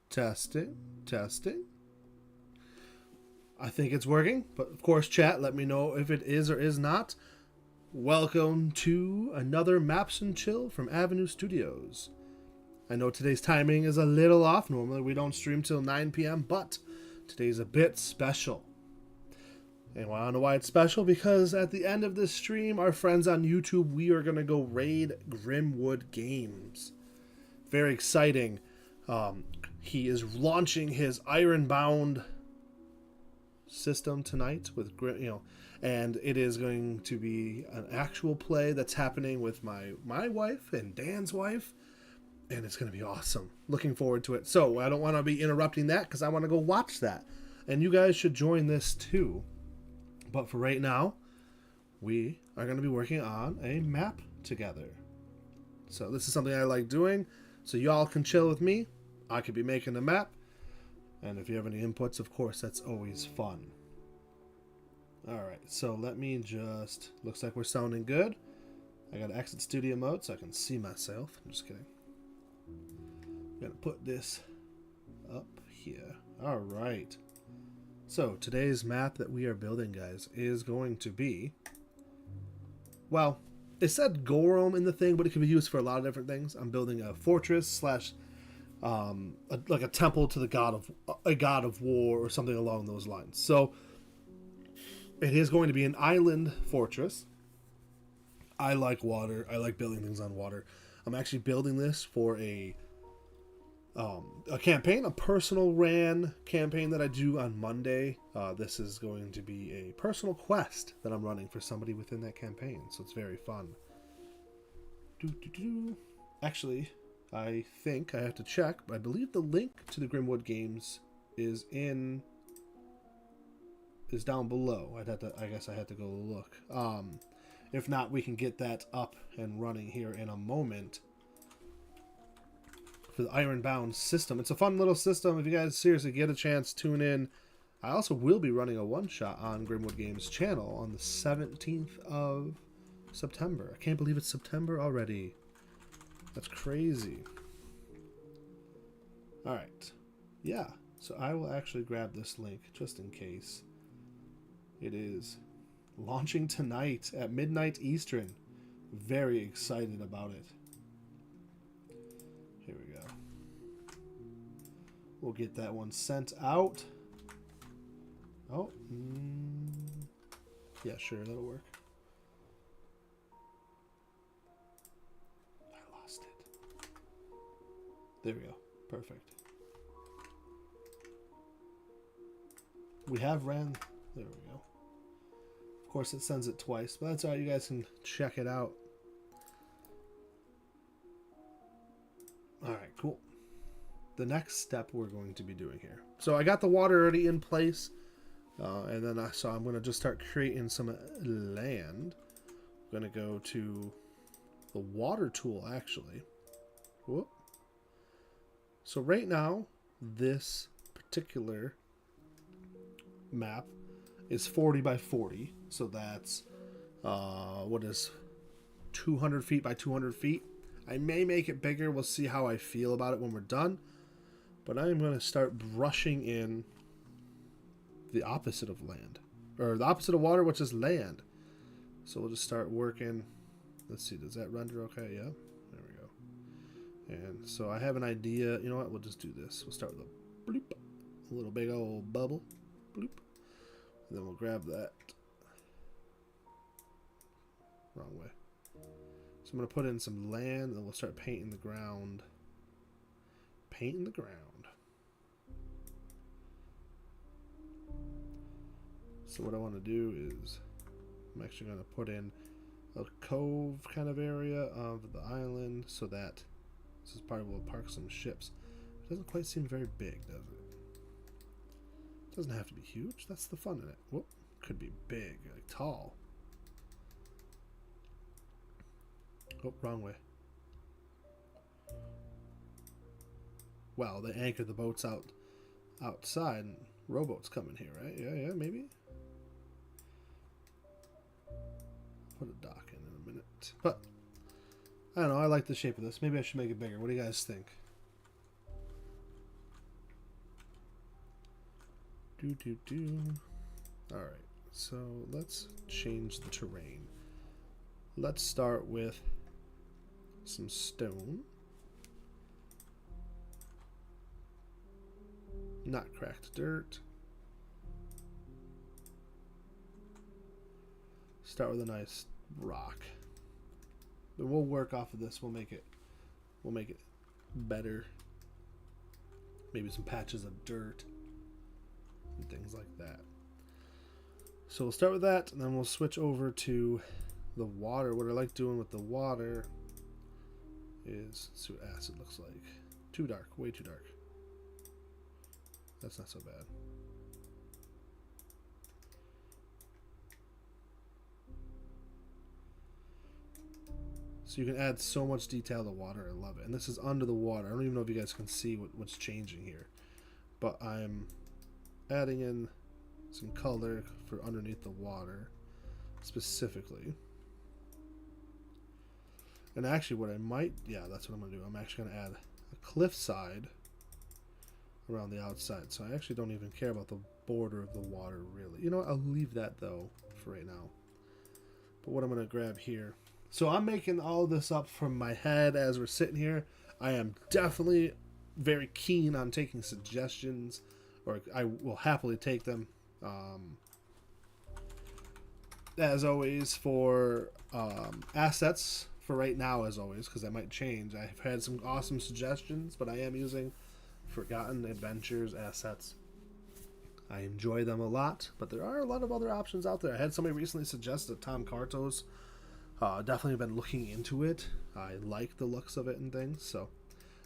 Testing, testing. I think it's working, but of course, chat, let me know if it is or is not. Welcome to another Maps and Chill from Avenue Studios. I know today's timing is a little off. Normally we don't stream till 9 p.m., but today's a bit special. And I don't know why it's special, because at the end of this stream, our friends on YouTube, we are going to go raid Grimwood Games. Very exciting. He is launching his Ironbound system tonight with, and it is going to be an actual play that's happening with my wife and Dan's wife, and it's going to be awesome. Looking forward to it. So I don't want to be interrupting that because I want to go watch that, and you guys should join this too. But for right now, we are going to be working on a map together. So this is something I like doing, so y'all can chill with me. I could be making the map, and if you have any inputs, of course, that's always fun. Alright, so let me just... Looks like we're sounding good. I gotta exit studio mode so I can see myself. I'm just kidding. Gonna put this up here. Alright. So, today's map that we are building, guys, is going to be... Well, it said Gorum in the thing, but it can be used for a lot of different things. I'm building a fortress slash like a temple to the god of war or something along those lines. So it is going to be an island fortress. I like water. I like building things on water. I'm actually building this for a campaign, a personal ran campaign that I do on Monday. This is going to be a personal quest that I'm running for somebody within that campaign, so it's very fun. Actually, I think I have to check, but I believe the link to the Grimwood games is down below. I guess I had to go look. If not, we can get that up and running here in a moment. For the Ironbound system. It's a fun little system. If you guys seriously get a chance, tune in. I also will be running a one-shot on Grimwood Games channel on the 17th of September. I can't believe it's September already. That's crazy. Alright. Yeah. So I will actually grab this link just in case. It is launching tonight at midnight Eastern. Very excited about it. Here we go. We'll get that one sent out. Oh. Yeah, sure, that'll work. I lost it. There we go. Perfect. We have ran. There we go. Of course, it sends it twice, but that's all right. You guys can check it out. Alright, cool. The next step we're going to be doing here. So I got the water already in place. And then I'm going to just start creating some land. I'm going to go to the water tool, actually. Whoop. So right now, this particular map is 40 by 40. So that's, what is 200 feet by 200 feet. I may make it bigger. We'll see how I feel about it when we're done. But I am going to start brushing in the opposite of land. Or the opposite of water, which is land. So we'll just start working. Let's see, does that render okay? Yeah, there we go. And so I have an idea. You know what? We'll just do this. We'll start with a bloop. A little big old bubble. Bloop. And then we'll grab that. Wrong way. So I'm going to put in some land, and we'll start painting the ground. Painting the ground. So what I want to do is, I'm actually going to put in a cove kind of area of the island, so that this is part of we'll park some ships. It doesn't quite seem very big, does it? It doesn't have to be huge. That's the fun in it. Whoop. Could be big, like tall. Oh, wrong way. Wow, they anchored the boats outside, and rowboats coming here, right? Yeah, maybe. Put a dock in a minute. But, I don't know, I like the shape of this. Maybe I should make it bigger. What do you guys think? Alright, so let's change the terrain. Let's start with some stone. Not cracked dirt. Start with a nice rock. But we'll work off of this. We'll make it better. Maybe some patches of dirt and things like that. So we'll start with that, and then we'll switch over to the water. What I like doing with the water is, let's see what acid looks like. Too dark, way too dark. That's not so bad. So you can add so much detail to water. I love it. And this is under the water. I don't even know if you guys can see what's changing here. But I'm adding in some color for underneath the water specifically. And actually what I might, yeah, that's what I'm going to do. I'm actually going to add a cliffside around the outside. So I actually don't even care about the border of the water really. You know what? I'll leave that though for right now. But what I'm going to grab here. So I'm making all this up from my head as we're sitting here. I am definitely very keen on taking suggestions, or I will happily take them. As always, for assets, for right now, as always, because that might change. I've had some awesome suggestions, but I am using Forgotten Adventures assets. I enjoy them a lot, but there are a lot of other options out there. I had somebody recently suggest a Tom Cartos. Definitely been looking into it. I like the looks of it and things, so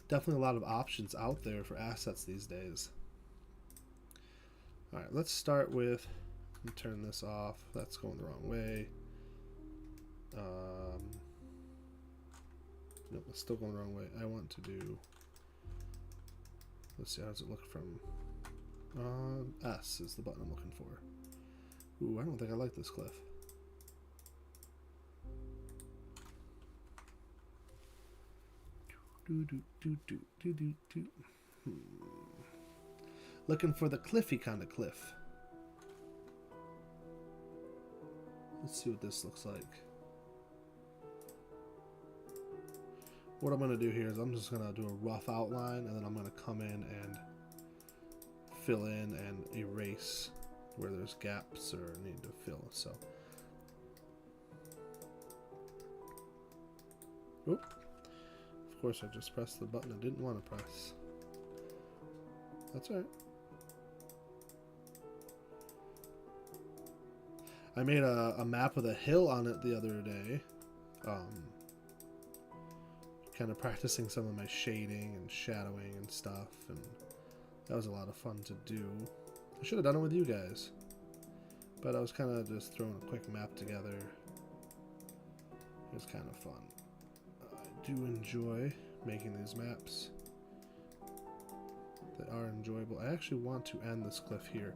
definitely a lot of options out there for assets these days. Alright, let's start with, turn this off. That's going the wrong way. Nope, it's still going the wrong way. I want to do, let's see, how does it look from, S is the button I'm looking for. Ooh, I don't think I like this cliff. Looking for the cliffy kind of cliff. Let's see what this looks like. What I'm going to do here is I'm just going to do a rough outline, and then I'm going to come in and fill in and erase where there's gaps or need to fill. So, oop. Of course, I just pressed the button I didn't want to press. That's all right. I made a map with a hill on it the other day. Kind of practicing some of my shading and shadowing and stuff, and that was a lot of fun to do. I should have done it with you guys, but I was kind of just throwing a quick map together. It was kind of fun. I do enjoy making these maps. They are enjoyable. I actually want to end this cliff here.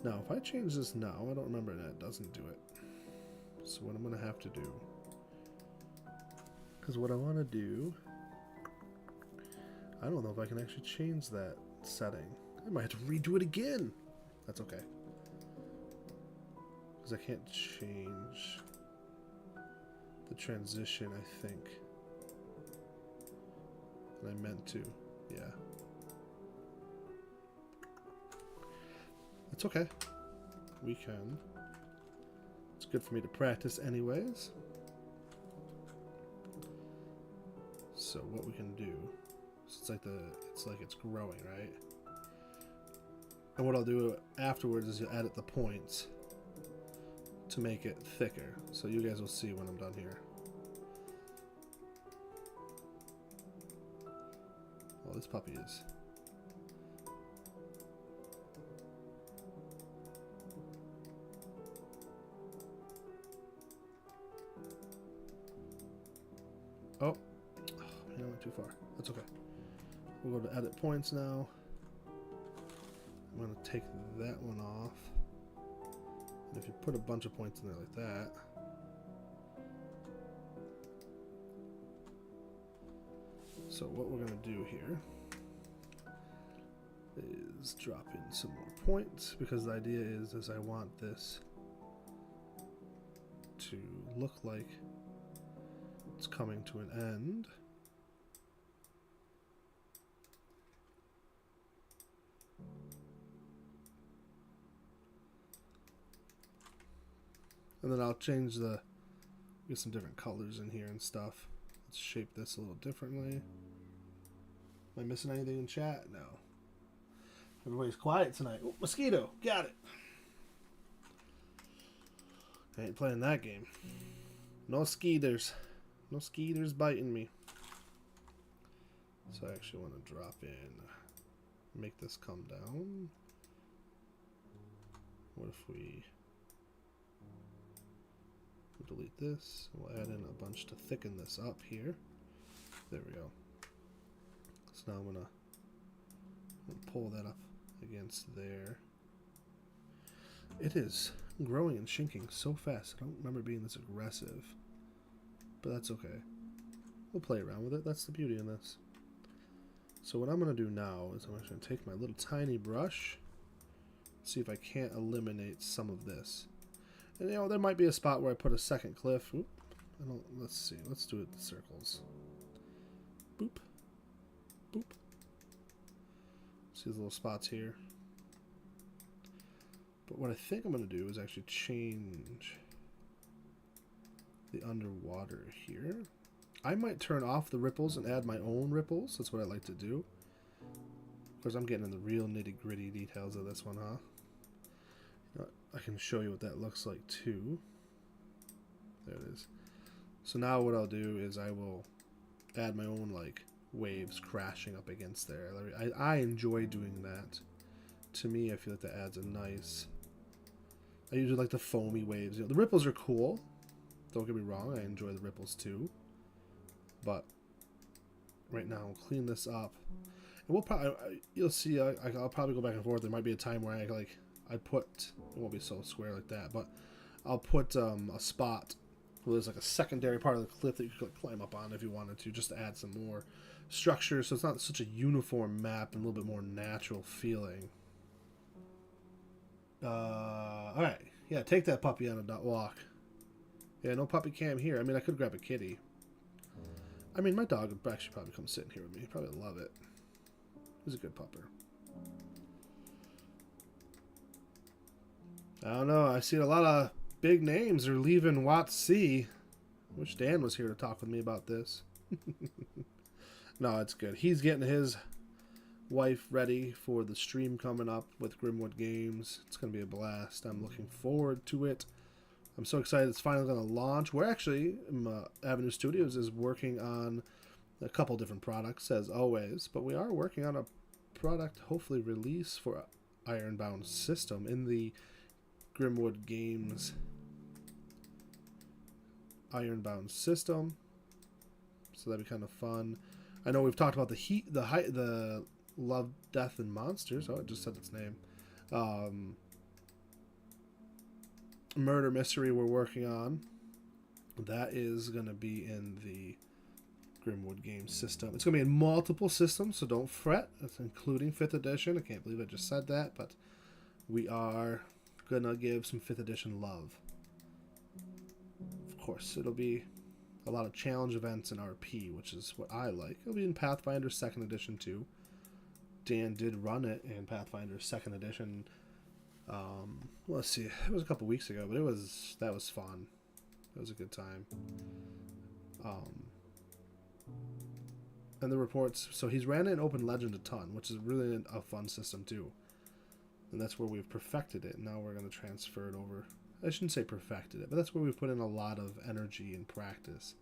Now, if I change this now, I don't remember that it doesn't do it. So what I'm going to have to do, because what I want to do, I don't know if I can actually change that setting. I might have to redo it again. That's okay. Because I can't change the transition, I think. And I meant to, yeah. It's okay. We can. It's good for me to practice anyways. So what we can do, so it's like it's growing, right? And what I'll do afterwards is edit the points to make it thicker. So you guys will see when I'm done here. Well, this puppy is. Oh, man, I went too far. That's okay. We'll go to edit points now. I'm going to take that one off. And if you put a bunch of points in there like that, so what we're going to do here is drop in some more points, because the idea is I want this to look like it's coming to an end. And then I'll change get some different colors in here and stuff. Let's shape this a little differently. Am I missing anything in chat? No. Everybody's quiet tonight. Oh, mosquito. Got it. I ain't playing that game. No skeeters. No skeeters biting me. So I actually want to drop in, make this come down. What if we delete this? We'll add in a bunch to thicken this up here. There we go. So now I'm gonna pull that up against there. It is growing and shrinking so fast. I don't remember being this aggressive. But that's okay. We'll play around with it. That's the beauty in this. So what I'm going to do now is I'm going to take my little tiny brush, see if I can't eliminate some of this. And you know, there might be a spot where I put a second cliff. Oop. Let's see. Let's do it in circles. Boop. Boop. See these little spots here. But what I think I'm going to do is actually change the underwater here. I might turn off the ripples and add my own ripples. That's what I like to do. Of course, I'm getting in the real nitty-gritty details of this one, huh? You know, I can show you what that looks like too. There it is. So now what I'll do is I will add my own like waves crashing up against there. I enjoy doing that. To me, I feel like that adds a nice... I usually like the foamy waves. You know, the ripples are cool. Don't get me wrong, I enjoy the ripples too. But right now, I'll clean this up. And we'll probably, you'll see, I'll probably go back and forth. There might be a time where I put, it won't be so square like that, but I'll put a spot where there's like a secondary part of the cliff that you could climb up on if you wanted to, just to add some more structure, so it's not such a uniform map and a little bit more natural feeling. Alright, yeah, take that puppy on a walk. Yeah, no puppy cam here. I mean, I could grab a kitty. I mean, my dog would actually probably come sit in here with me. He'd probably love it. He's a good pupper. I don't know. I see a lot of big names are leaving 𝑴𝒐𝒏𝒕. I wish Dan was here to talk with me about this. No, it's good. He's getting his wife ready for the stream coming up with Grimwood Games. It's going to be a blast. I'm looking forward to it. I'm so excited it's finally going to launch. We're actually, Avenue Studios is working on a couple different products, as always, but we are working on a product, hopefully release for Ironbound system in the Grimwood Games Ironbound system. So that'd be kind of fun. I know we've talked about the Love, Death, and Monsters. Oh, it just said its name. Murder mystery we're working on. That is going to be in the Grimwood Games system. It's going to be in multiple systems, so don't fret. That's including 5th edition. I can't believe I just said that, but we are going to give some 5th edition love. Of course, it'll be a lot of challenge events in RP, which is what I like. It'll be in Pathfinder 2nd edition too. Dan did run it in Pathfinder 2nd edition. Let's see, it was a couple weeks ago, but that was fun. It was a good time. And the reports, so he's ran it in Open Legend a ton, which is really a fun system too. And that's where we've perfected it. Now we're going to transfer it over. I shouldn't say perfected it, but that's where we've put in a lot of energy and practice.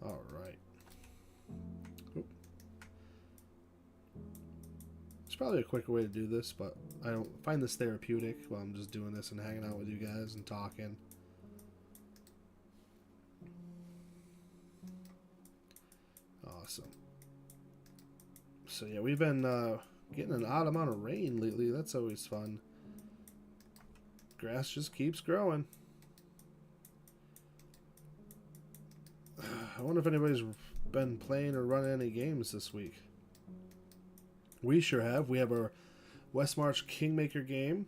All right. Oop. It's probably a quicker way to do this, but I don't find this therapeutic while I'm just doing this and hanging out with you guys and talking. Awesome. So yeah, we've been getting an odd amount of rain lately. That's always fun. Grass just keeps growing. I wonder if anybody's been playing or running any games this week. We sure have. We have our Westmarch Kingmaker game,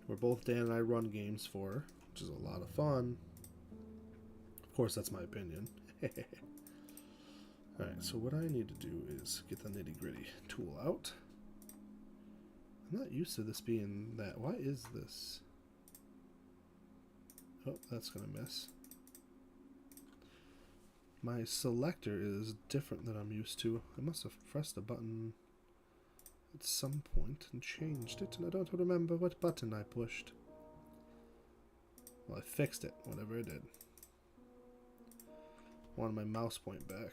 where both Dan and I run games for, which is a lot of fun. Of course, that's my opinion. Alright, so what I need to do is get the nitty-gritty tool out. I'm not used to this being that. Why is this? Oh, that's going to miss. My selector is different than I'm used to. I must have pressed a button at some point and changed it, and I don't remember what button I pushed. Well, I fixed it, whatever I did. I wanted my mouse point back.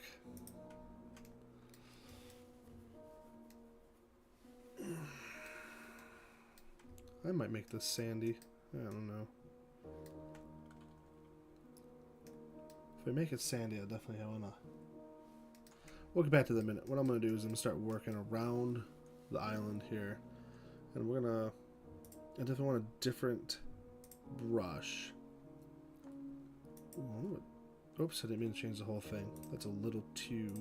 I might make this sandy. I don't know. If I make it sandy, I definitely want to... We'll get back to that in a minute. What I'm going to do is I'm going to start working around the island here. And we're going to... I definitely want a different brush. Ooh, oops, I didn't mean to change the whole thing. That's a little too...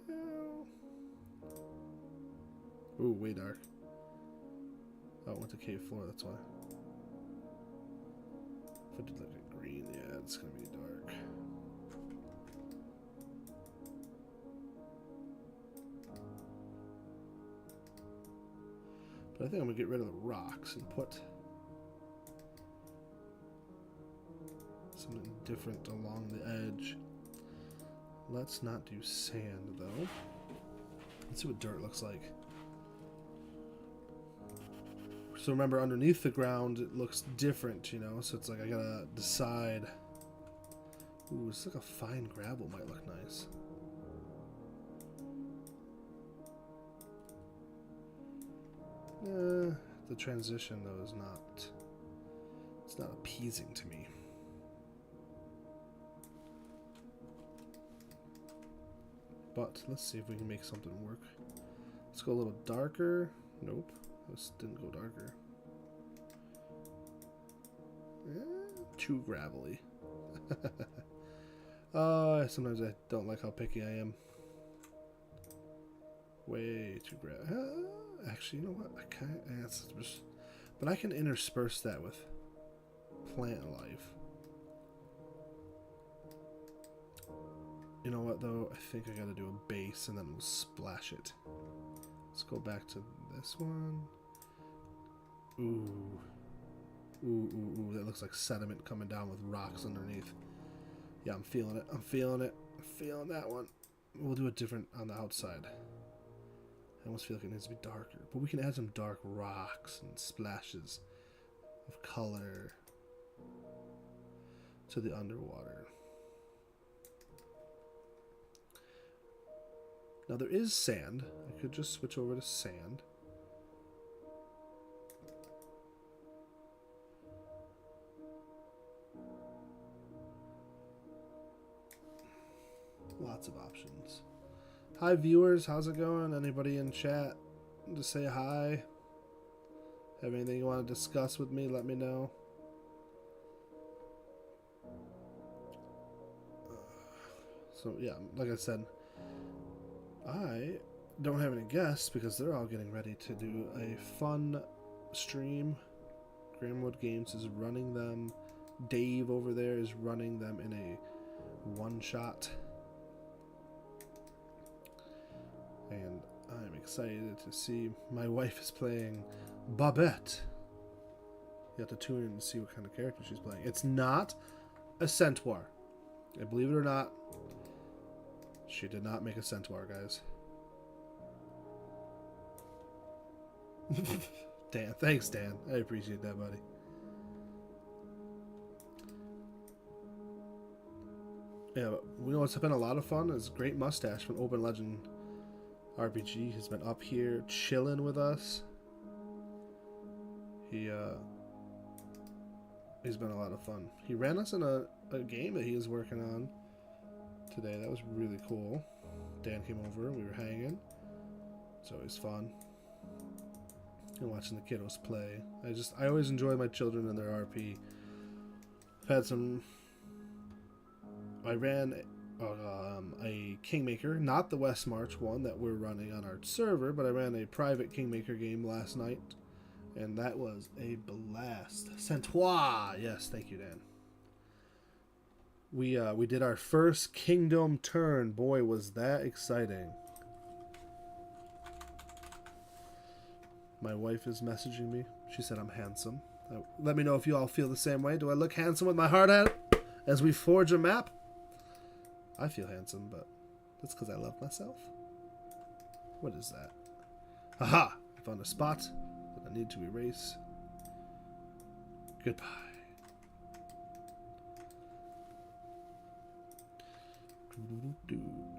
No. Ooh, way dark. Oh, it went to cave floor, that's why. If I did like a green, yeah, it's gonna be dark. But I think I'm going to get rid of the rocks and put something different along the edge. Let's not do sand, though. Let's see what dirt looks like. So remember, underneath the ground, it looks different, you know? So it's like I gotta decide. Ooh, it's like a fine gravel might look nice. The transition, though, is not... It's not appeasing to me. But let's see if we can make something work. Let's go a little darker. Nope, this didn't go darker. Too gravelly. Sometimes I don't like how picky I am. Way too gravelly. Actually, you know what? I can't. But I can intersperse that with plant life. You know what, though? I think I gotta do a base and then we'll splash it. Let's go back to this one. Ooh. Ooh. That looks like sediment coming down with rocks underneath. Yeah, I'm feeling it. I'm feeling it. I'm feeling that one. We'll do it different on the outside. I almost feel like it needs to be darker. But we can add some dark rocks and splashes of color to the underwater. Now there is sand. I could just switch over to sand. Lots of options. Hi viewers, how's it going? Anybody in chat to say hi? Have anything you want to discuss with me? Let me know. So yeah, like I said, I don't have any guests because they're all getting ready to do a fun stream. Gramwood Games is running them. Dave over there is running them in a one-shot. And I'm excited to see. My wife is playing Babette. You have to tune in to see what kind of character she's playing. It's not a centaur. And believe it or not, she did not make a centaur, guys. Dan, thanks, Dan. I appreciate that, buddy. Yeah, but you know what's been a lot of fun is Great Mustache from Open Legend RPG has been up here chilling with us. He's been a lot of fun. He ran us in a game that he was working on today. That was really cool. Dan came over, we were hanging. It's always fun. And watching the kiddos play. I always enjoy my children and their RP. I've had some... I ran a Kingmaker, not the West March one that we're running on our server, but I ran a private Kingmaker game last night, and that was a blast. Centaur! Yes, thank you, Dan. We did our first Kingdom turn. Boy, was that exciting. My wife is messaging me. She said I'm handsome. Let me know if you all feel the same way. Do I look handsome with my heart out as we forge a map? I feel handsome, but that's because I love myself. What is that? Haha! I found a spot that I need to erase. Goodbye.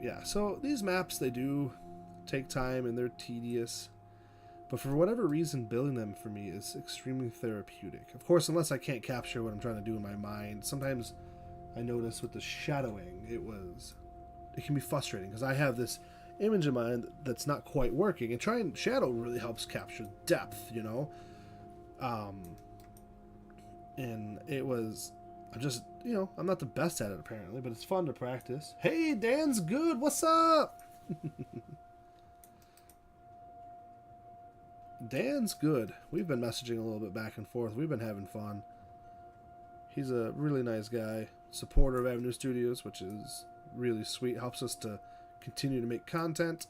Yeah, so these maps, they do take time and they're tedious. But for whatever reason, building them for me is extremely therapeutic. Of course, unless I can't capture what I'm trying to do in my mind. Sometimes I notice with the shadowing, it can be frustrating because I have this image in mind that's not quite working. And trying shadow really helps capture depth, you know? And it was... I'm not the best at it apparently, but it's fun to practice. Hey, Dan's good. What's up? Dan's good. We've been messaging a little bit back and forth. We've been having fun. He's a really nice guy. Supporter of Avenue Studios, which is really sweet. Helps us to continue to make content.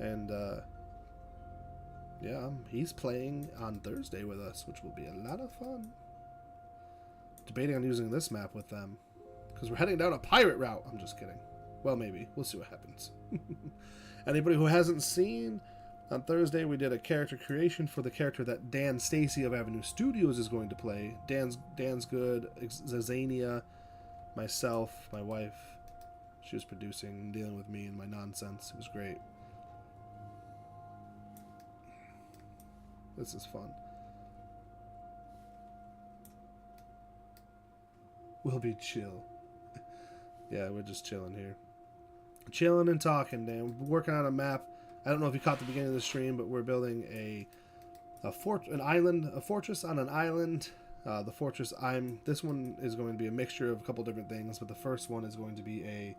And, Yeah, he's playing on Thursday with us, which will be a lot of fun. Debating on using this map with them, because we're heading down a pirate route. I'm just kidding. Well, maybe. We'll see what happens. Anybody who hasn't seen, on Thursday we did a character creation for the character that Dan Stacy of Avenue Studios is going to play. Dan's good, Zazania, myself, my wife. She was producing, dealing with me and my nonsense. It was great. This is fun. We'll be chill. Yeah, we're just chilling here. Chilling and talking, Dan. We're working on a map. I don't know if you caught the beginning of the stream, but we're building a fortress on an island. The fortress this one is going to be a mixture of a couple different things, but the first one is going to be a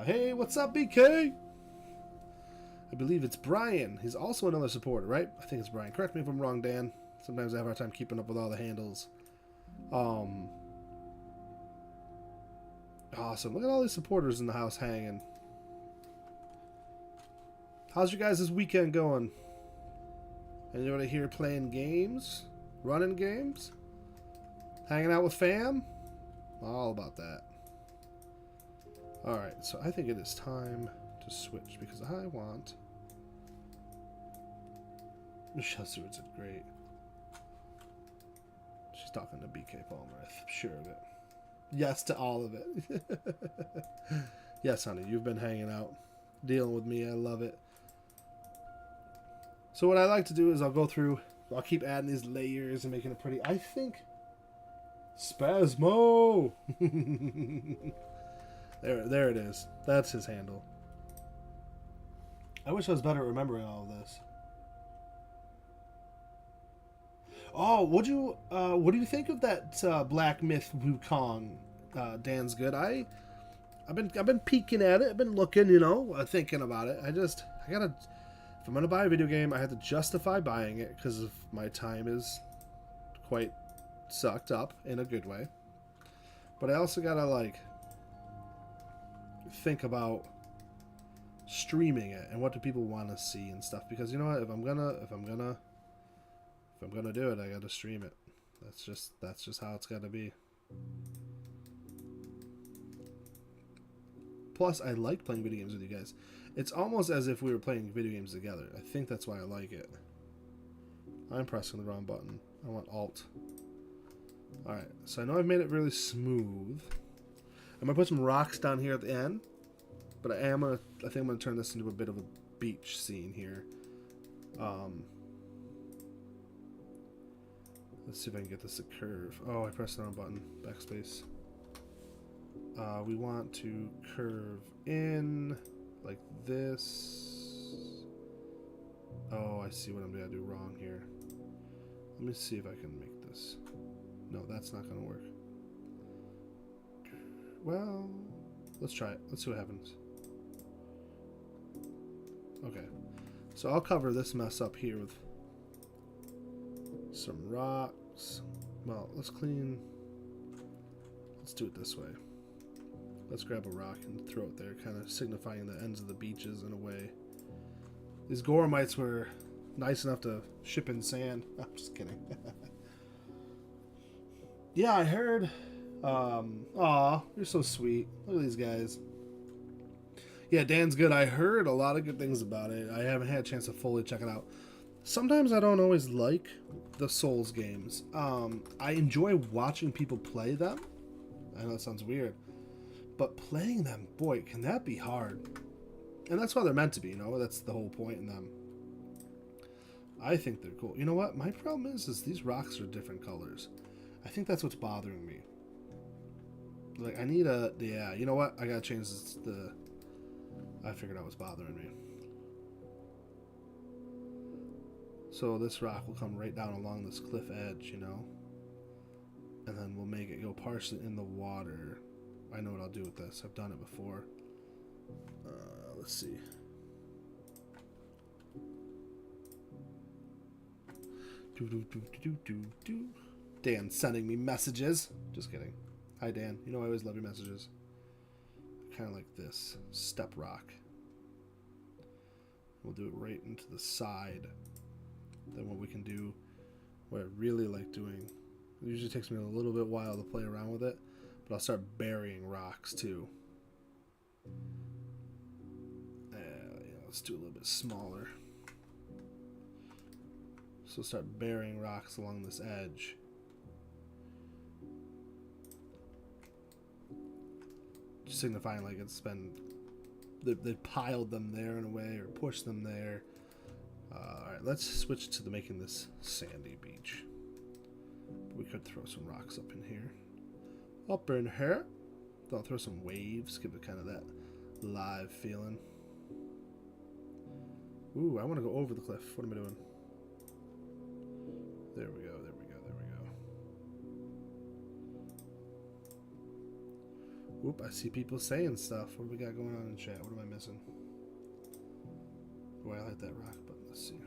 hey, what's up, BK? I believe it's Brian. He's also another supporter, right? I think it's Brian. Correct me if I'm wrong, Dan. Sometimes I have a hard time keeping up with all the handles. Awesome. Look at all these supporters in the house hanging. How's your guys' this weekend going? Anybody here playing games? Running games? Hanging out with fam? All about that. Alright, so I think it is time to switch because I want... Michelle Stewart's great. She's talking to BK Palmer, I'm sure of it. Yes to all of it. Yes, honey, you've been hanging out, dealing with me. I love it. So what I like to do is I'll go through, I'll keep adding these layers and making it pretty. I think Spasmo. There it is. That's his handle. I wish I was better at remembering all of this. Oh, what do you think of that Black Myth Wukong? Dan's good. I've been peeking at it. I've been looking, you know, thinking about it. I gotta. If I'm gonna buy a video game, I have to justify buying it because of my time is quite sucked up in a good way. But I also gotta like think about streaming it and what do people want to see and stuff. Because you know what, if I'm gonna do it, I gotta stream it. That's just how it's gotta be. Plus, I like playing video games with you guys. It's almost as if we were playing video games together. I think that's why I like it. I'm pressing the wrong button. I want Alt. Alright, so I know I've made it really smooth. I'm gonna put some rocks down here at the end. But I think I'm gonna turn this into a bit of a beach scene here. Let's see if I can get this to curve. Oh, I pressed the wrong button. Backspace. We want to curve in like this. Oh, I see what I'm gonna do wrong here. Let me see if I can make this. No, that's not gonna work. Well, let's try it. Let's see what happens. Okay, so I'll cover this mess up here with some rocks. Well, let's do it this way. Let's grab a rock and throw it there, kind of signifying the ends of the beaches in a way. These Gorumites were nice enough to ship in sand. I'm just kidding. Yeah, I heard. Aw, you're so sweet. Look at these guys. Yeah, Dan's good. I heard a lot of good things about it. I haven't had a chance to fully check it out. Sometimes I don't always like the Souls games. I enjoy watching people play them. I know it sounds weird. But playing them, boy, can that be hard. And that's why they're meant to be, you know? That's the whole point in them. I think they're cool. You know what? My problem is these rocks are different colors. I think that's what's bothering me. Like, I need a... Yeah, you know what? I gotta change this, I figured out what's bothering me. So this rock will come right down along this cliff edge, you know? And then we'll make it go partially in the water. I know what I'll do with this. I've done it before. Let's see. Dan's sending me messages. Just kidding. Hi, Dan. You know I always love your messages. Kind of like this. Step rock. We'll do it right into the side. than what we can do. What I really like doing, it usually takes me a little bit while to play around with it, but I'll start burying rocks too. Let's do a little bit smaller. So start burying rocks along this edge. Just signifying like it's been, they piled them there in a way, or pushed them there. Alright, let's switch to making this sandy beach. We could throw some rocks up in here. Up in here. I'll throw some waves, give it kind of that live feeling. Ooh, I want to go over the cliff. What am I doing? There we go, there we go, there we go. Oop, I see people saying stuff. What do we got going on in chat? What am I missing? Oh, I like that rock, but let's see.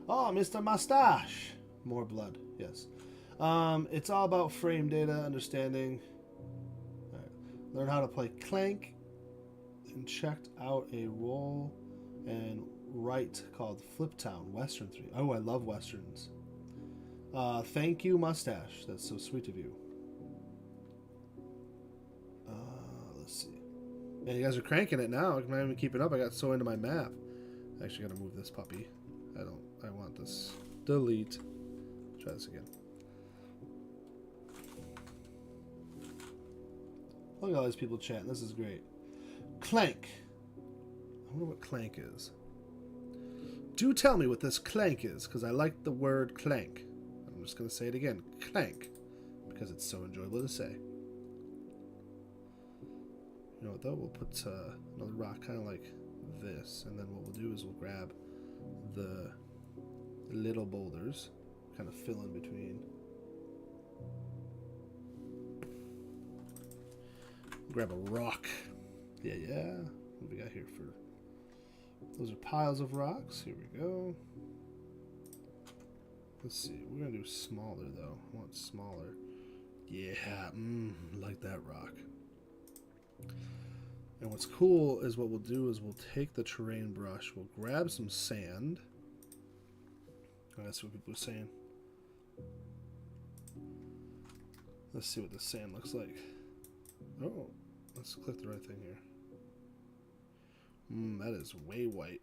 Oh, Mr. Mustache! More blood, yes. It's all about frame data, understanding. All right. Learn how to play Clank, and checked out a roll and write called Fliptown Western 3. Oh, I love Westerns. Thank you, Mustache. That's so sweet of you. Let's see. Man, you guys are cranking it now. I'm not even keeping up. I got so into my map. I actually got to move this puppy. I want this. Delete. Try this again. Look at all these people chatting. This is great. Clank. I wonder what clank is. Do tell me what this clank is, because I like the word clank. I'm just going to say it again. Clank. Because it's so enjoyable to say. You know what, though? We'll put another rock kind of like this, and then what we'll do is we'll grab the little boulders, kind of fill in between. Grab a rock. Yeah. What do we got here for? Those are piles of rocks. Here we go. Let's see. We're going to do smaller, though. I want smaller. Yeah. Like that rock. And what's cool is what we'll do is we'll take the terrain brush. We'll grab some sand. Oh, that's what people are saying. Let's see what the sand looks like. Oh, let's click the right thing here. That is way white.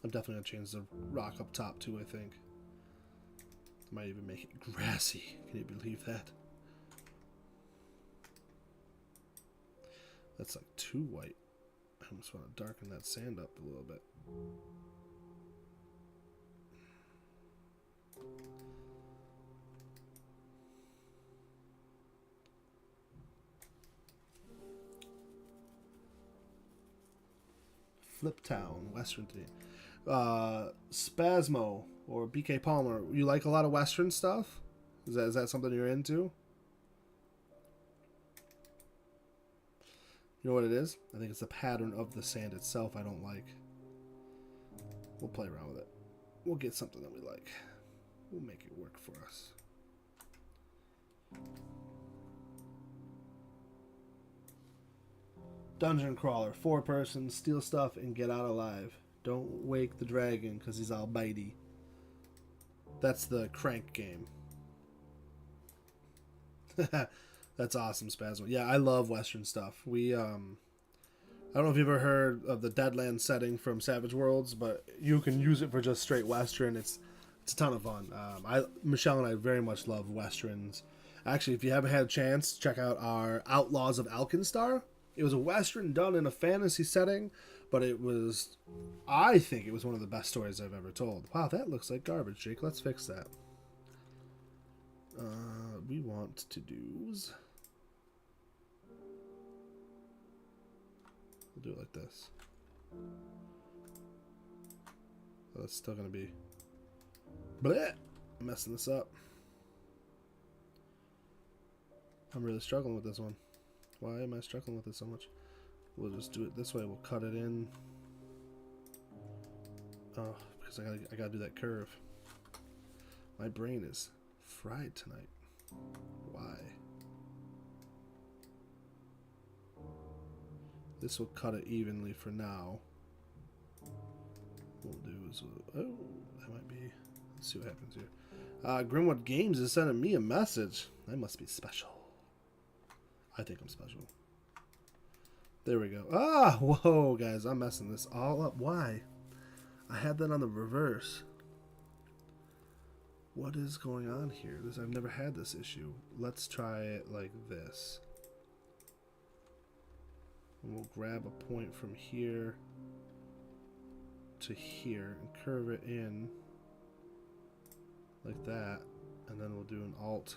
I'm definitely going to change the rock up top too, I think. I might even make it grassy. Can you believe that? That's like too white. I almost want to darken that sand up a little bit. Fliptown, Western 3. Spasmo or BK Palmer. You like a lot of Western stuff? Is that something you're into? You know what it is? I think it's the pattern of the sand itself I don't like. We'll play around with it. We'll get something that we like. We'll make it work for us. Dungeon crawler, 4 persons, steal stuff and get out alive. Don't wake the dragon because he's all bitey. That's the crank game. That's awesome, Spasmo. Yeah, I love Western stuff. We, I don't know if you've ever heard of the Deadland setting from Savage Worlds, but you can use it for just straight Western. It's a ton of fun. Michelle and I very much love Westerns. Actually, if you haven't had a chance, check out our Outlaws of 𝓕𝓙𝓛. It was a Western done in a fantasy setting, but it was, I think it was one of the best stories I've ever told. Wow, that looks like garbage, Jake. Let's fix that. We want to do... We'll do it like this. Oh, that's still going to be... Bleh! I'm messing this up. I'm really struggling with this one. Why am I struggling with it so much? We'll just do it this way. We'll cut it in. Oh, because I gotta do that curve. My brain is fried tonight. Why? This will cut it evenly for now. games. Oh, that might be. Let's see what happens here. Grimwood Games is sending me a message. That must be special. I think I'm special. There we go. Ah, whoa, guys. I'm messing this all up. Why? I had that on the reverse. What is going on here? I've never had this issue. Let's try it like this. And we'll grab a point from here to here and curve it in like that. And then we'll do an alt.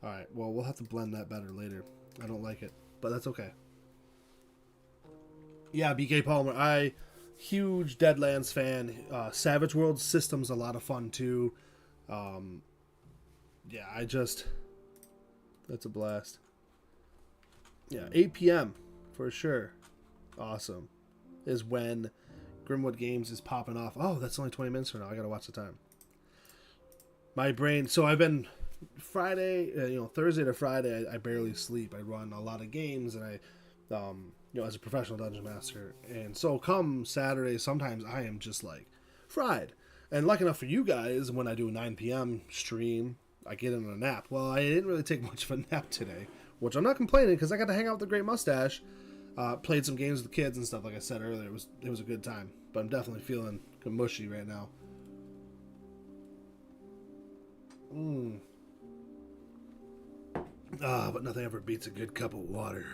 Alright, well, we'll have to blend that better later. I don't like it, but that's okay. Yeah, BK Palmer. Huge Deadlands fan. Savage World system's a lot of fun too. Yeah, that's a blast. Yeah, 8 p.m. for sure. Awesome. Is when Grimwood Games is popping off. Oh, that's only 20 minutes from now. I gotta watch the time. My brain. So I've been Friday, Thursday to Friday. I barely sleep. I run a lot of games, and as a professional dungeon master. And so come Saturday, sometimes I am just like fried. And lucky enough for you guys, when I do a 9 p.m. stream, I get in a nap. Well, I didn't really take much of a nap today, which I'm not complaining because I got to hang out with the 𝓕𝓸𝓻𝓰𝓸𝓽𝓮𝓷. Played some games with the kids and stuff, like I said earlier. It was a good time, but I'm definitely feeling mushy right now. But nothing ever beats a good cup of water.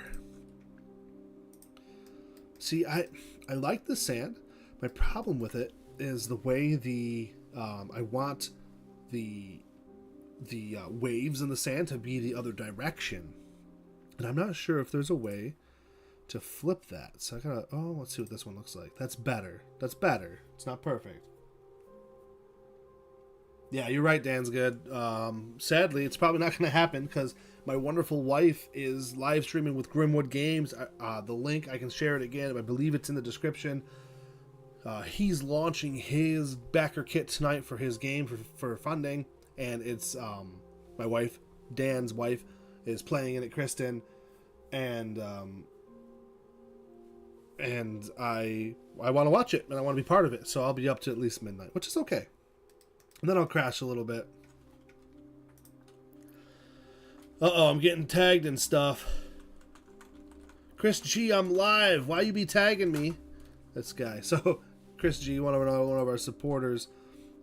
See, I like the sand. My problem with it is the way I want the waves in the sand to be the other direction, and I'm not sure if there's a way to flip that. So I gotta. Oh, let's see what this one looks like. That's better. That's better. It's not perfect. Yeah, you're right, Dan's good. Sadly, it's probably not going to happen because my wonderful wife is live streaming with Grimwood Games. The link, I can share it again. I believe it's in the description. He's launching his backer kit tonight for his game for funding, and it's my wife, Dan's wife, is playing in it, Kristen, and I want to watch it and I want to be part of it, so I'll be up to at least midnight, which is okay. And then I'll crash a little bit. Uh-oh, I'm getting tagged and stuff. Chris G, I'm live. Why you be tagging me? This guy. So, Chris G, one of our supporters,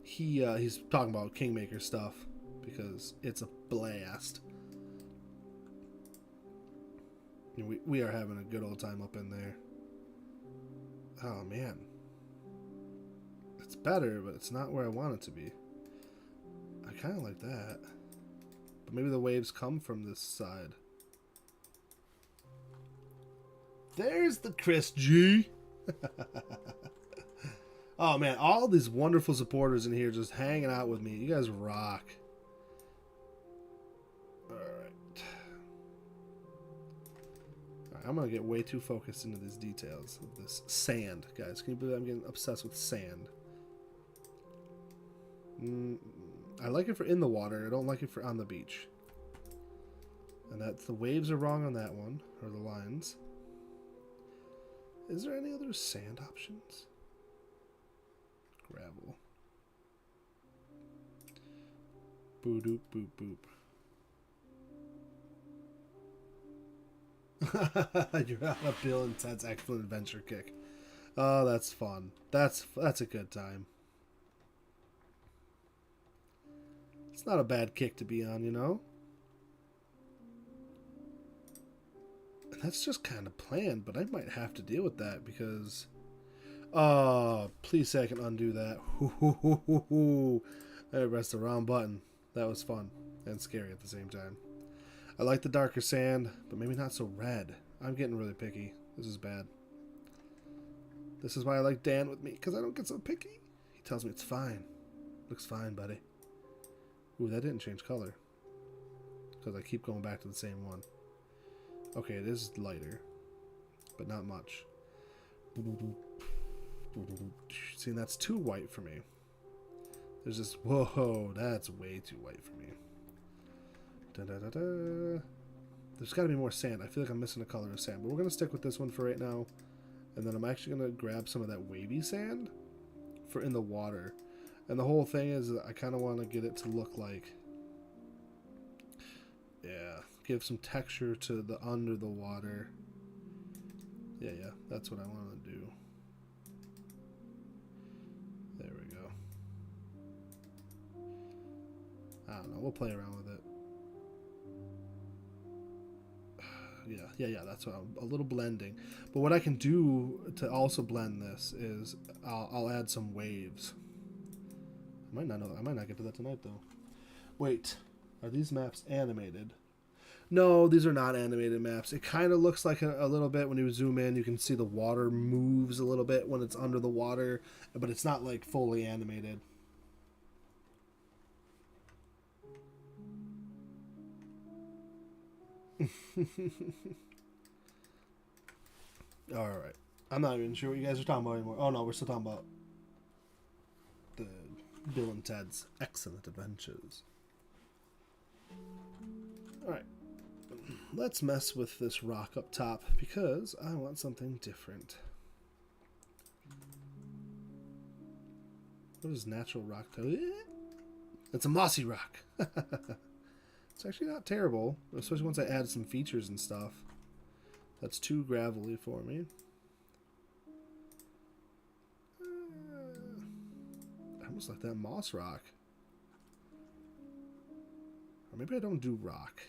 he's talking about Kingmaker stuff because it's a blast. We are having a good old time up in there. Oh, man. It's better, but it's not where I want it to be. I kind of like that. But maybe the waves come from this side. There's the Chris G. Oh, man. All these wonderful supporters in here just hanging out with me. You guys rock. Alright. I'm going to get way too focused into these details of this sand, guys. Can you believe I'm getting obsessed with sand? I like it for in the water. I don't like it for on the beach. And that's the waves are wrong on that one, or the lines. Is there any other sand options? Gravel. Boo doop boop boop. You're on a Bill and Ted's Excellent Adventure kick. Oh, that's fun. That's a good time. It's not a bad kick to be on, you know? And that's just kind of planned, but I might have to deal with that because... please say I can undo that. I pressed the wrong button. That was fun and scary at the same time. I like the darker sand, but maybe not so red. I'm getting really picky. This is bad. This is why I like Dan with me, because I don't get so picky. He tells me it's fine. Looks fine, buddy. Ooh, that didn't change color. Because I keep going back to the same one. Okay, it is lighter. But not much. See, that's too white for me. There's this... Whoa, that's way too white for me. Da-da-da-da. There's got to be more sand. I feel like I'm missing a color of sand. But we're going to stick with this one for right now. And then I'm actually going to grab some of that wavy sand for in the water. And the whole thing is I kind of want to get it to look like, yeah, give some texture to the under the water. Yeah, that's what I want to do. There we go. I don't know, we'll play around with it. Yeah, that's what a little blending. But what I can do to also blend this is I'll add some waves. I might not get to that tonight though. Wait, are these maps animated? No, these are not animated maps. It kind of looks like a little bit when you zoom in. You can see the water moves a little bit when it's under the water, but it's not like fully animated. All right. I'm not even sure what you guys are talking about anymore. Oh no, we're still talking about the Bill and Ted's Excellent Adventures. Alright. Let's mess with this rock up top because I want something different. What is natural rock? It's a mossy rock. It's actually not terrible, especially once I add some features and stuff. That's too gravelly for me. I almost like that moss rock. Or maybe I don't do rock.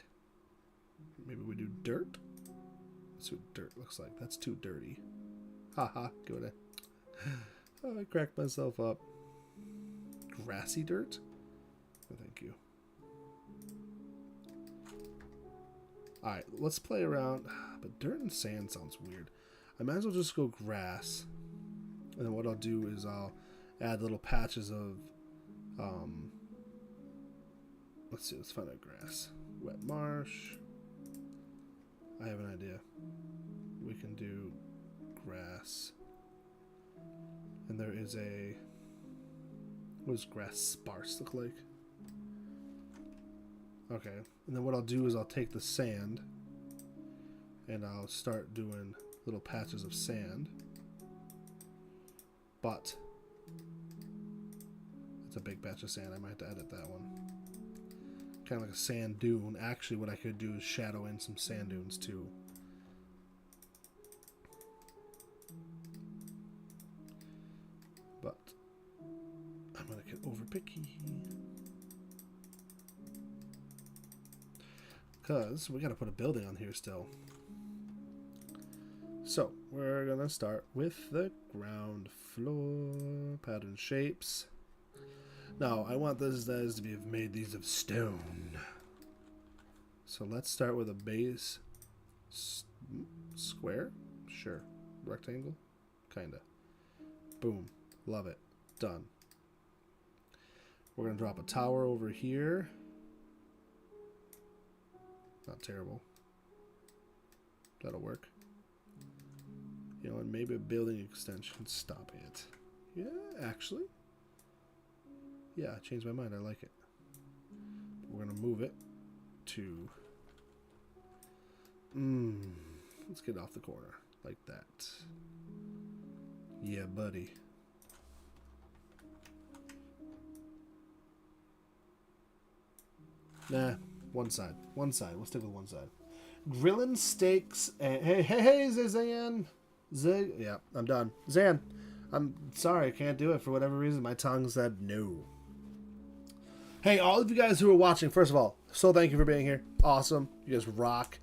Maybe we do dirt? Let's see what dirt looks like. That's too dirty. Haha, go ahead. Oh, I cracked myself up. Grassy dirt? Oh, thank you. Alright, let's play around. But dirt and sand sounds weird. I might as well just go grass. And then what I'll do is I'll add little patches of, let's see, let's find out grass. Wet marsh. I have an idea. We can do grass. And there is a, what does grass sparse look like? Okay, and then what I'll do is I'll take the sand and I'll start doing little patches of sand. But it's a big batch of sand. I might have to edit that one. Kind of like a sand dune. Actually, what I could do is shadow in some sand dunes too. But I'm going to get over picky. Because we got to put a building on here still. So we're going to start with the ground floor pattern shapes. Now I want this to be made these of stone. So let's start with a base square. Sure. Rectangle. Kinda. Boom. Love it. Done. We're going to drop a tower over here. Not terrible. That'll work. You know, and maybe a building extension. Stop it. Yeah, actually. Yeah, I changed my mind. I like it. We're going to move it to... let's get off the corner. Like that. Yeah, buddy. Nah, one side. One side. We'll stick with one side. Grilling steaks and... Hey, Zan. Yeah, I'm done. Zan, I'm sorry. I can't do it for whatever reason. My tongue said no. Hey, all of you guys who are watching, first of all, so thank you for being here. Awesome. You guys rock.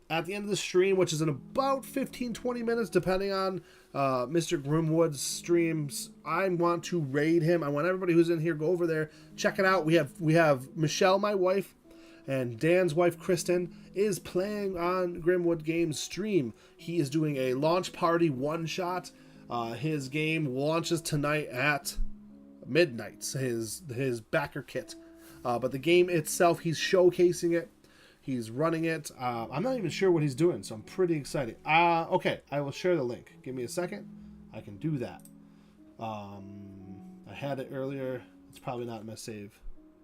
At the end of the stream, which is in about 15-20 minutes, depending on Mr. Grimwood's streams, I want to raid him. I want everybody who's in here go over there, check it out. We have Michelle, my wife, and Dan's wife, Kristen, is playing on Grimwood Games stream. He is doing a launch party one-shot. His game launches tonight at midnight. His backer kit. But the game itself, he's showcasing it. He's running it. I'm not even sure what he's doing, so I'm pretty excited. Okay, I will share the link. Give me a second. I can do that. I had it earlier. It's probably not in my save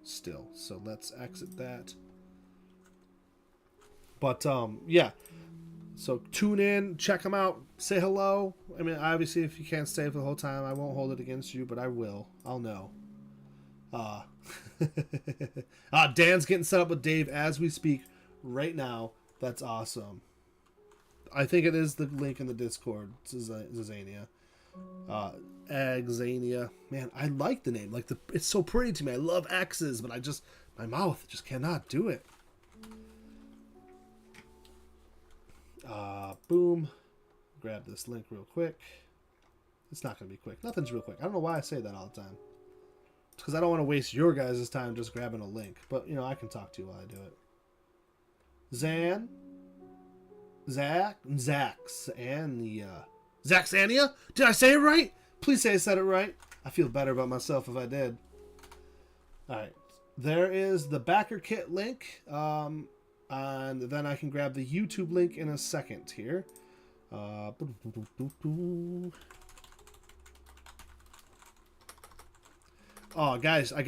still. So let's exit that. But, yeah. So tune in, check them out, say hello. I mean, obviously, if you can't stay for the whole time, I won't hold it against you, but I will. I'll know. Dan's getting set up with Dave as we speak right now. That's awesome. I think it is the link in the Discord. 𝓕𝓸𝓻𝓰𝓸𝓽𝓮� 𝓕𝓸𝓻𝓰𝓸𝓻. Man, I like the name. Like it's so pretty to me. I love X's, but my mouth just cannot do it. Boom. Grab this link real quick. It's not going to be quick. Nothing's real quick. I don't know why I say that all the time. It's because I don't want to waste your guys' time just grabbing a link. But, you know, I can talk to you while I do it. 𝓕𝓸𝓻𝓰𝓸𝓽𝓮�. Did I say it right? Please say I said it right. I feel better about myself if I did. Alright. There is the backer kit link. And then I can grab the YouTube link in a second here. Oh, guys, I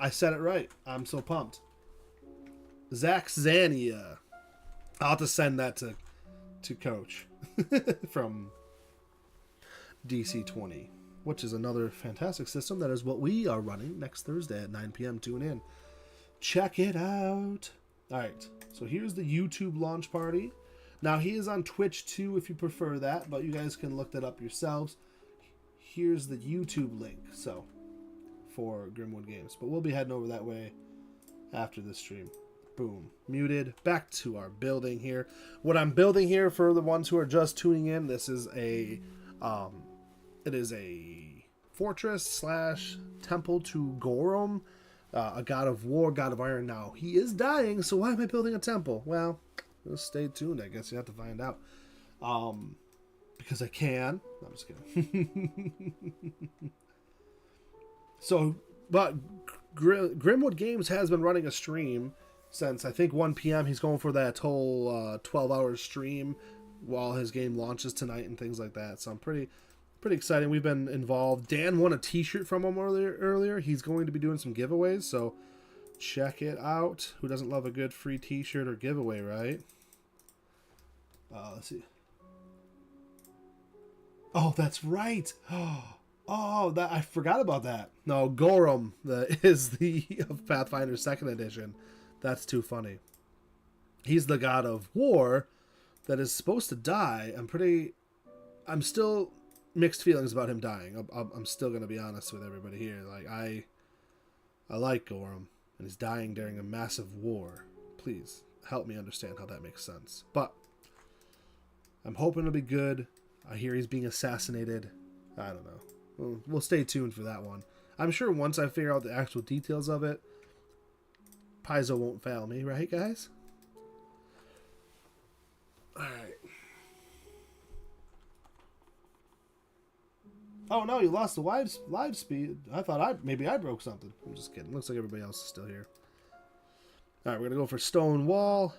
said it right. I'm so pumped. 𝓕𝓸𝓻𝓰𝓸𝓽𝓮�. I'll have to send that to Coach from DC20, which is another fantastic system. That is what we are running next Thursday at 9 p.m. Tune in. Check it out. All right, so here's the YouTube launch party. Now, he is on Twitch, too, if you prefer that, but you guys can look that up yourselves. Here's the YouTube link, so, for Grimwood Games. But we'll be heading over that way after this stream. Boom. Muted. Back to our building here. What I'm building here, for the ones who are just tuning in, this is a, it is a fortress / temple to Gorum, a god of war, god of iron. Now, he is dying, so why am I building a temple? Well, just stay tuned. I guess you have to find out. Because I can. No, I'm just kidding. So, but Grimwood Games has been running a stream since, I think, 1 p.m. He's going for that whole 12-hour stream while his game launches tonight and things like that. So I'm pretty exciting. We've been involved. Dan won a t-shirt from him earlier. He's going to be doing some giveaways, so check it out. Who doesn't love a good free t-shirt or giveaway, right? Let's see. Oh, that's right. Oh, that I forgot about that. No, Gorum is the of Pathfinder 2nd edition. That's too funny. He's the god of war that is supposed to die. I'm still mixed feelings about him dying. I'm still going to be honest with everybody here. Like, I like Gorum, and he's dying during a massive war. Please, help me understand how that makes sense. But I'm hoping it'll be good. I hear he's being assassinated. I don't know. We'll stay tuned for that one. I'm sure once I figure out the actual details of it, Paizo won't fail me, right, guys? Alright. Oh no, you lost the live speed. I thought maybe I broke something. I'm just kidding. Looks like everybody else is still here. Alright, we're going to go for stone wall.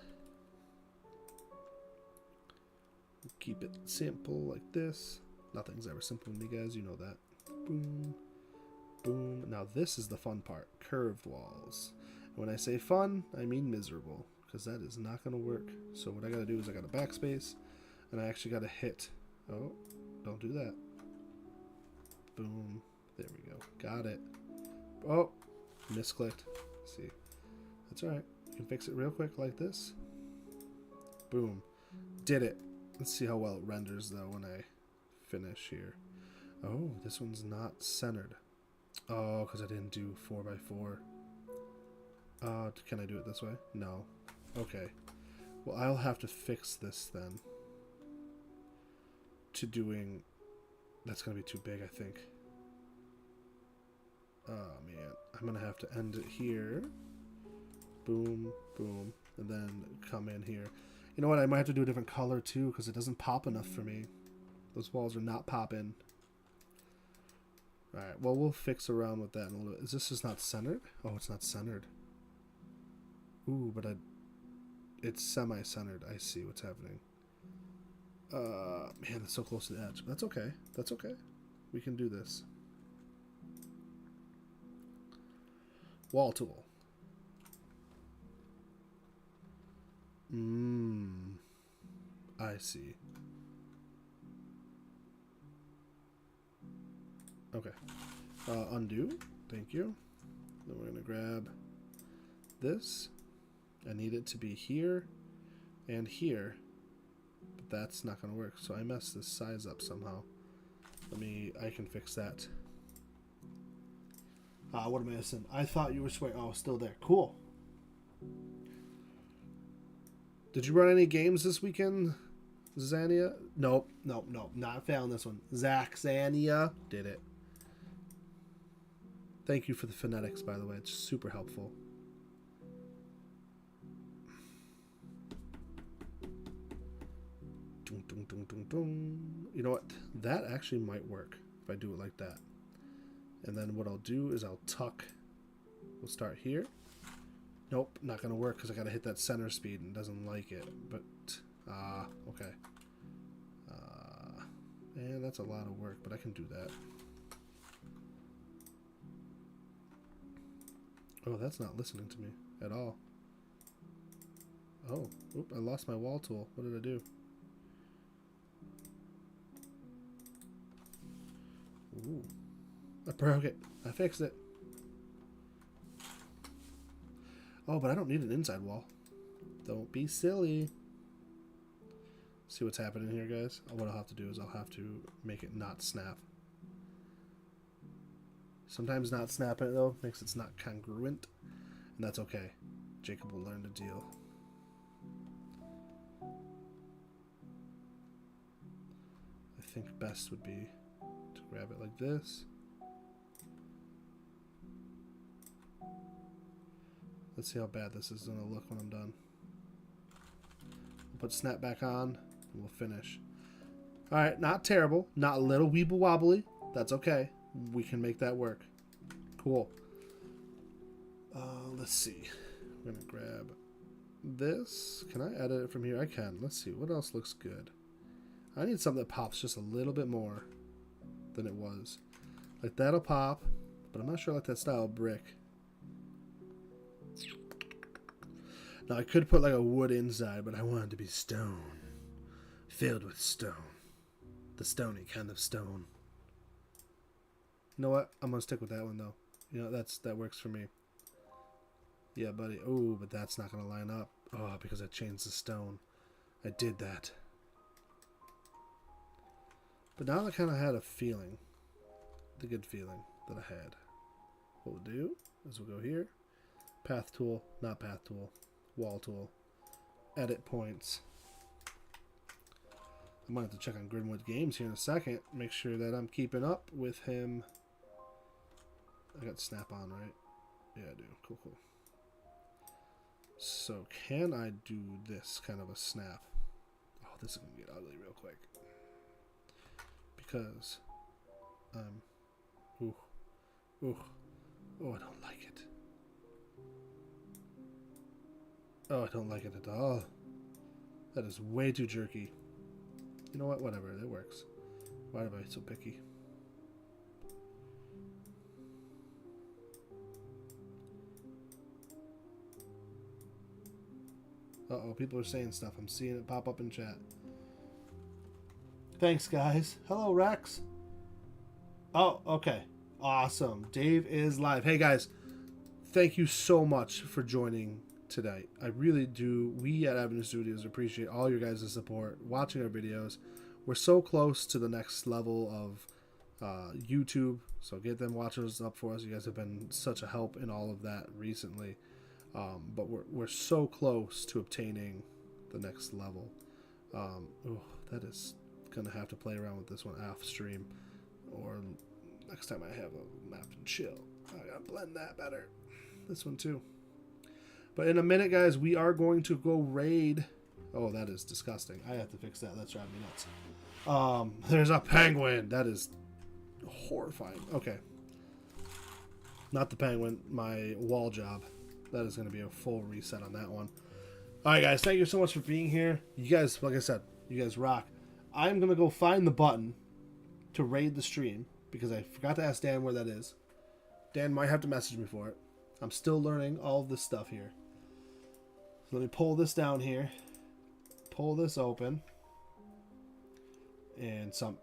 Keep it simple like this. Nothing's ever simple with me, guys. You know that. Boom. Boom. Now this is the fun part. Curved walls. When I say fun, I mean miserable, because that is not going to work. So what I got to do is I got to backspace, and I actually got to hit. Oh, don't do that. Boom. There we go. Got it. Oh, misclicked. Let's see. That's all right. You can fix it real quick like this. Boom. Did it. Let's see how well it renders, though, when I finish here. Oh, this one's not centered. Oh, because I didn't do 4x4. Can I do it this way? No. Okay. Well, I'll have to fix this then. To doing... That's going to be too big, I think. Oh, man. I'm going to have to end it here. Boom, boom. And then come in here. You know what? I might have to do a different color, too, because it doesn't pop enough for me. Those walls are not popping. Alright, well, we'll fix around with that in a little bit. Is this just not centered? Oh, it's not centered. Ooh, but it's semi-centered. I see what's happening. Man, that's so close to the edge. That's okay. That's okay. We can do this. Wall tool. I see. Okay. Undo. Thank you. Then we're going to grab this. I need it to be here and here. But that's not going to work. So I messed this size up somehow. I can fix that. What am I missing? I thought you were swearing. Oh, still there. Cool. Did you run any games this weekend, Zania? Nope. Not failing this one. Zania did it. Thank you for the phonetics, by the way. It's super helpful. You know what? That actually might work if I do it like that. And then what I'll do is I'll tuck. We'll start here. Nope, not going to work because I got to hit that center speed and it doesn't like it. But, okay. And that's a lot of work, but I can do that. Oh, that's not listening to me at all. Oh, I lost my wall tool. What did I do? Ooh. I broke it. I fixed it. Oh, but I don't need an inside wall. Don't be silly. See what's happening here, guys? What I'll have to do is I'll have to make it not snap. Sometimes not snapping it, though, makes it not congruent. And that's okay. Jacob will learn to deal. I think best would be to grab it like this. Let's see how bad this is going to look when I'm done. We'll put snap back on, and we'll finish. Alright, not terrible. Not a little weeble wobbly. That's okay. We can make that work. Cool. Let's see. I'm going to grab this. Can I edit it from here? I can. Let's see. What else looks good? I need something that pops just a little bit more than it was. Like that'll pop, but I'm not sure I like that style of brick. Now I could put like a wood inside, but I want it to be stone. Filled with stone. The stony kind of stone. You know what? I'm gonna stick with that one though. You know, that works for me. Yeah, buddy. Oh, but that's not gonna line up. Oh, because I changed the stone. I did that. But now I kind of had a feeling. The good feeling that I had. What we'll do is we'll go here. Path tool, not path tool. Wall tool. Edit points. I might have to check on Grimwood Games here in a second. Make sure that I'm keeping up with him. I got snap on, right? Yeah, I do. Cool. So, can I do this kind of a snap? Oh, this is going to get ugly real quick. Because, oh, I don't like it. Oh, I don't like it at all. That is way too jerky. You know what? Whatever. It works. Why am I so picky? Uh-oh, people are saying stuff. I'm seeing it pop up in chat. Thanks, guys. Hello, Rex. Oh, okay. Awesome. Dave is live. Hey, guys. Thank you so much for joining today. I really do. We at Avenue Studios appreciate all your guys' support, watching our videos. We're so close to the next level of YouTube, so get them watchers up for us. You guys have been such a help in all of that recently. But we're so close to obtaining the next level. That is gonna have to play around with this one off stream, or next time I have a map and chill. I gotta blend that better. This one too. But in a minute, guys, we are going to go raid. Oh, that is disgusting. I have to fix that. That's driving me nuts. There's a penguin. That is horrifying. Okay. Not the penguin. My wall job. That is going to be a full reset on that one. All right, guys. Thank you so much for being here. You guys, like I said, you guys rock. I'm going to go find the button to raid the stream because I forgot to ask Dan where that is. Dan might have to message me for it. I'm still learning all of this stuff here. So let me pull this down here. Pull this open. and some.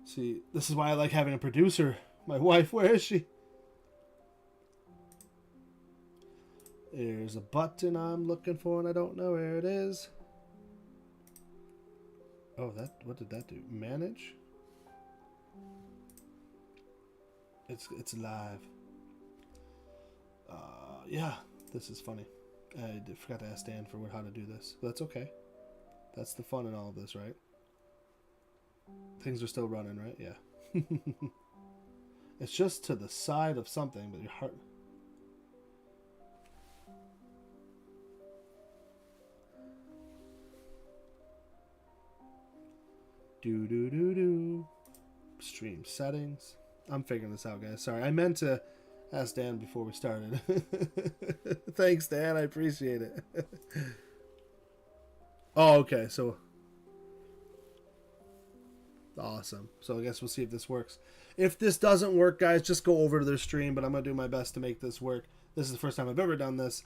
See, this is why I like having a producer. My wife, where is she? There's a button I'm looking for, and I don't know where it is. Oh, what did that do? Manage? It's live. Yeah, this is funny. I forgot to ask Dan for how to do this. But that's okay. That's the fun in all of this, right? Things are still running, right? Yeah. It's just to the side of something, but your heart... Do. Stream settings. I'm figuring this out, guys. Sorry, I meant to ask Dan before we started. Thanks, Dan. I appreciate it. Oh, okay. So, awesome. So I guess we'll see if this works. If this doesn't work, guys, just go over to their stream. But I'm going to do my best to make this work. This is the first time I've ever done this.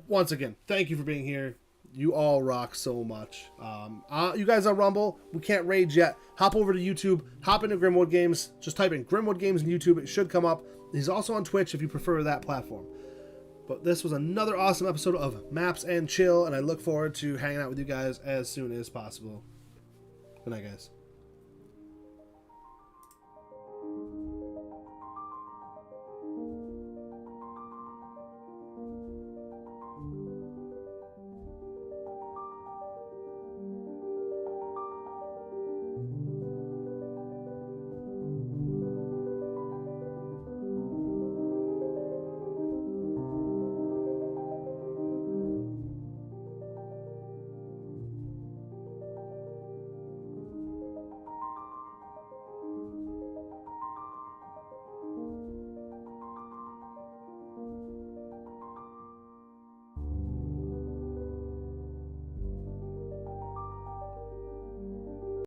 Once again, thank you for being here. You all rock so much. You guys on Rumble, we can't rage yet. Hop over to YouTube. Hop into Grimwood Games. Just type in Grimwood Games in YouTube. It should come up. He's also on Twitch if you prefer that platform. But this was another awesome episode of Maps and Chill, and I look forward to hanging out with you guys as soon as possible. Good night, guys.